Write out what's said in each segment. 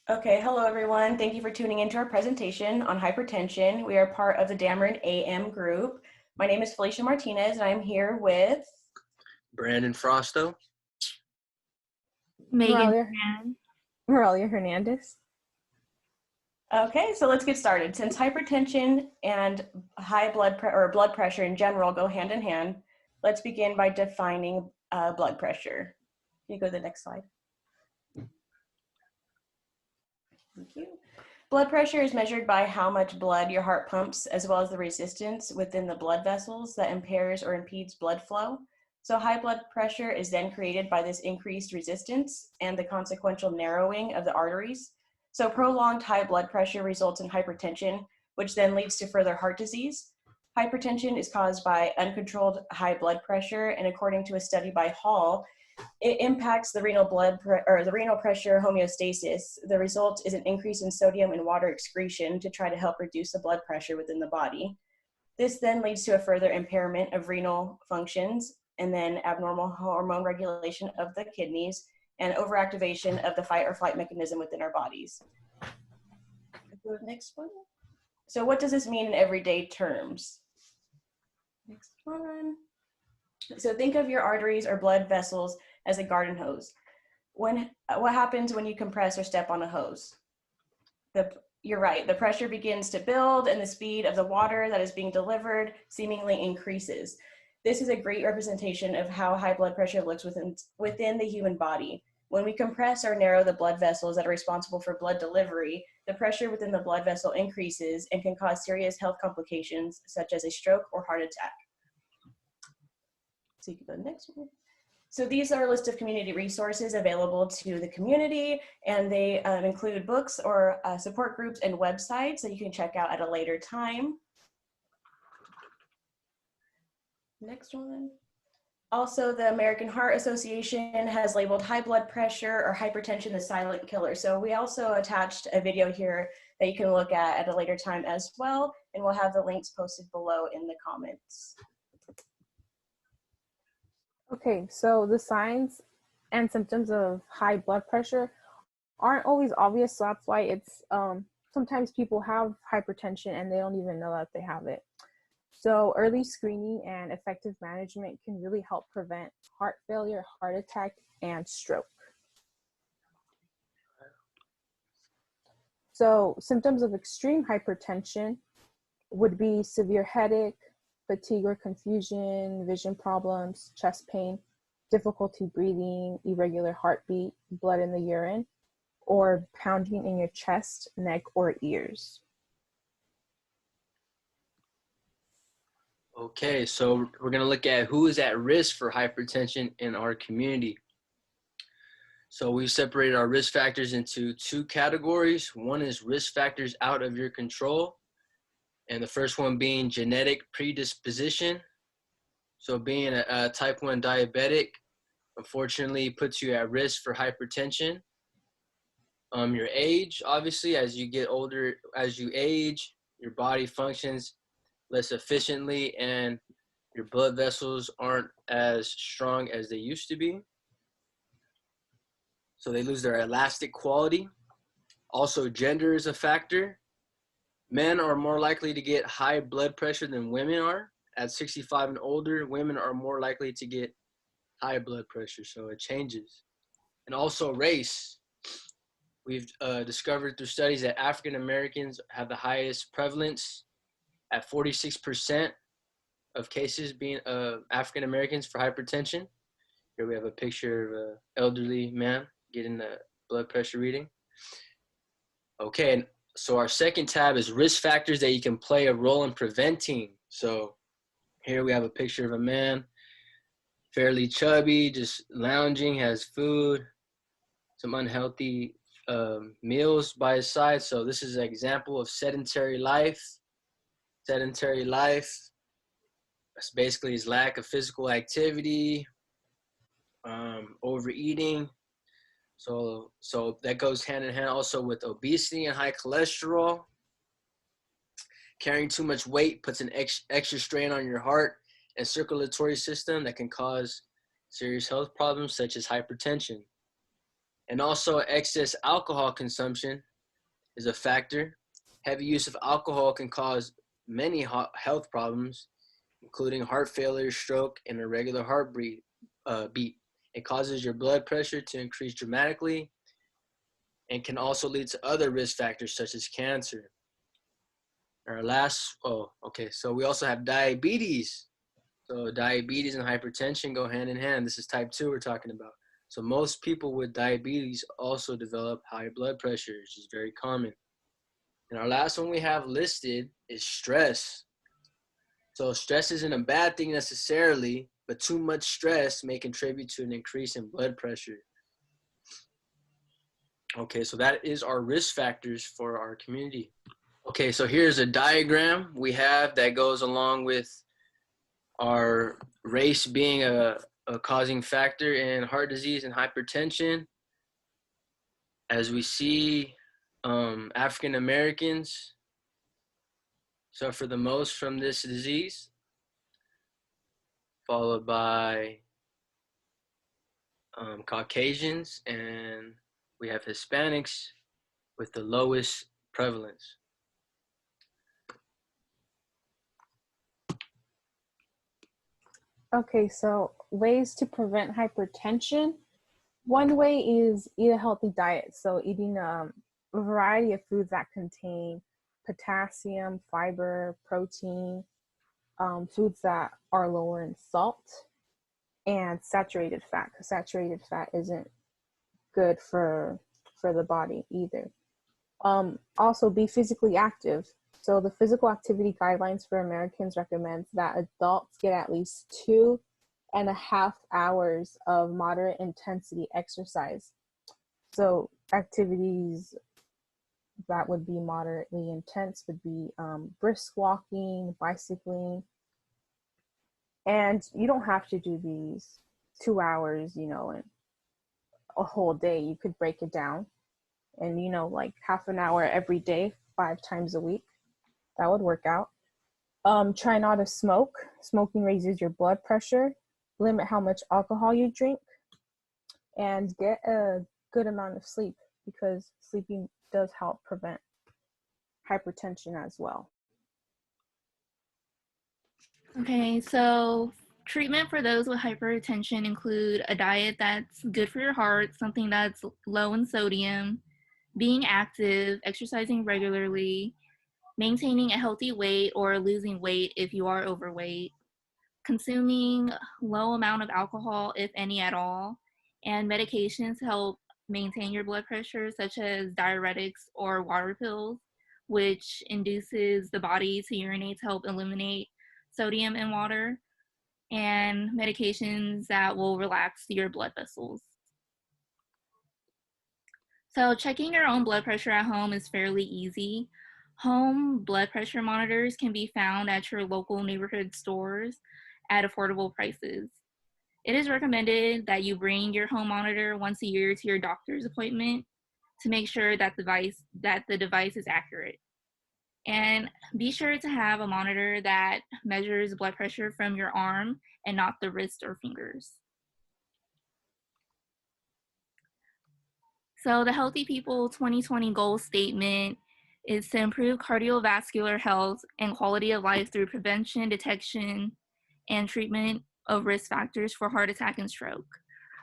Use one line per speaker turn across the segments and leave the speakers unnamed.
Okay, hello everyone. Thank you for tuning into our presentation on hypertension. We are part of the Dameron AM group. My name is Felicia Martinez and I'm here with
Brandon Frosto.
Megan.
Moralia Hernandez.
Okay, so let's get started. Since hypertension and high blood pressure in general go hand in hand, let's begin by defining blood pressure. Can you go to the next slide? Thank you. Blood pressure is measured by how much blood your heart pumps, as well as the resistance within the blood vessels that impairs or impedes blood flow. So high blood pressure is then created by this increased resistance and the consequential narrowing of the arteries. So prolonged high blood pressure results in hypertension, which then leads to further heart disease. Hypertension is caused by uncontrolled high blood pressure, and according to a study by Hall, it impacts the renal pressure homeostasis. The result is an increase in sodium and water excretion to try to help reduce the blood pressure within the body. This then leads to a further impairment of renal functions, and then abnormal hormone regulation of the kidneys and overactivation of the fight or flight mechanism within our bodies. Go to the next one. So what does this mean in everyday terms? Next one. So think of your arteries or blood vessels as a garden hose. What happens when you compress or step on a hose? You're right, the pressure begins to build and the speed of the water that is being delivered seemingly increases. This is a great representation of how high blood pressure looks within the human body. When we compress or narrow the blood vessels that are responsible for blood delivery, the pressure within the blood vessel increases and can cause serious health complications such as a stroke or heart attack. So you can go to the next one. So these are a list of community resources available to the community, and they include books or support groups and websites that you can check out at a later time. Next one. Also, the American Heart Association has labeled high blood pressure or hypertension the silent killer. So we also attached a video here that you can look at a later time as well, and we'll have the links posted below in the comments.
Okay, so the signs and symptoms of high blood pressure aren't always obvious, so that's why it's sometimes people have hypertension and they don't even know that they have it. So early screening and effective management can really help prevent heart failure, heart attack, and stroke. So symptoms of extreme hypertension would be severe headache, fatigue or confusion, vision problems, chest pain, difficulty breathing, irregular heartbeat, blood in the urine, or pounding in your chest, neck, or ears.
Okay, so we're going to look at who is at risk for hypertension in our community. So we separated our risk factors into two categories. One is risk factors out of your control, and the first one being genetic predisposition. So being a type 1 diabetic, unfortunately, puts you at risk for hypertension. Your age, obviously, as you get older, as you age, your body functions less efficiently and your blood vessels aren't as strong as they used to be. So they lose their elastic quality. Also, gender is a factor. Men are more likely to get high blood pressure than women are. At 65 and older, women are more likely to get high blood pressure, so it changes. And also race. We've discovered through studies that African Americans have the highest prevalence at 46% of cases being African Americans for hypertension. Here we have a picture of an elderly man getting the blood pressure reading. Okay, and so our second tab is risk factors that you can play a role in preventing. So here we have a picture of a man, fairly chubby, just lounging, has food, some unhealthy meals by his side. So this is an example of sedentary life. Sedentary life, that's basically his lack of physical activity, overeating. So that goes hand in hand also with obesity and high cholesterol. Carrying too much weight puts an extra strain on your heart and circulatory system that can cause serious health problems such as hypertension. And also excess alcohol consumption is a factor. Heavy use of alcohol can cause many health problems, including heart failure, stroke, and irregular heartbeat. It causes your blood pressure to increase dramatically and can also lead to other risk factors such as cancer. Our last, so we also have diabetes. So diabetes and hypertension go hand in hand. This is type 2 we're talking about. So most people with diabetes also develop high blood pressure, which is very common. And our last one we have listed is stress. So stress isn't a bad thing necessarily, but too much stress may contribute to an increase in blood pressure. Okay, so that is our risk factors for our community. Okay, so here's a diagram we have that goes along with our race being a causing factor in heart disease and hypertension. As we see, African Americans suffer the most from this disease, followed by Caucasians, and we have Hispanics with the lowest prevalence.
Okay, so ways to prevent hypertension. One way is eat a healthy diet. So eating a variety of foods that contain potassium, fiber, protein, foods that are lower in salt, and saturated fat, because saturated fat isn't good for the body either. Also be physically active. So the physical activity guidelines for Americans recommends that adults get at least 2.5 hours of moderate intensity exercise. So activities that would be moderately intense would be brisk walking, bicycling. And you don't have to do these 2 hours, in a whole day. You could break it down and, like half an hour every day, 5 times a week. That would work out. Try not to smoke. Smoking raises your blood pressure. Limit how much alcohol you drink. And get a good amount of sleep, because sleeping does help prevent hypertension as well.
Okay, so treatment for those with hypertension include a diet that's good for your heart, something that's low in sodium, being active, exercising regularly, maintaining a healthy weight or losing weight if you are overweight, consuming low amount of alcohol, if any at all, and medications to help maintain your blood pressure, such as diuretics or water pills, which induces the body to urinate to help eliminate sodium in water, and medications that will relax your blood vessels. So checking your own blood pressure at home is fairly easy. Home blood pressure monitors can be found at your local neighborhood stores at affordable prices. It is recommended that you bring your home monitor once a year to your doctor's appointment to make sure that the device is accurate. And be sure to have a monitor that measures blood pressure from your arm and not the wrist or fingers. So the Healthy People 2020 goal statement is to improve cardiovascular health and quality of life through prevention, detection, and treatment of risk factors for heart attack and stroke.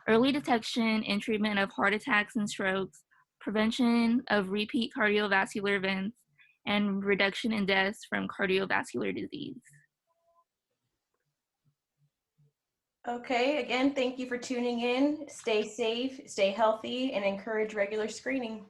Early detection and treatment of heart attacks and strokes, prevention of repeat cardiovascular events, and reduction in deaths from cardiovascular disease.
Okay, again, thank you for tuning in. Stay safe, stay healthy, and encourage regular screening.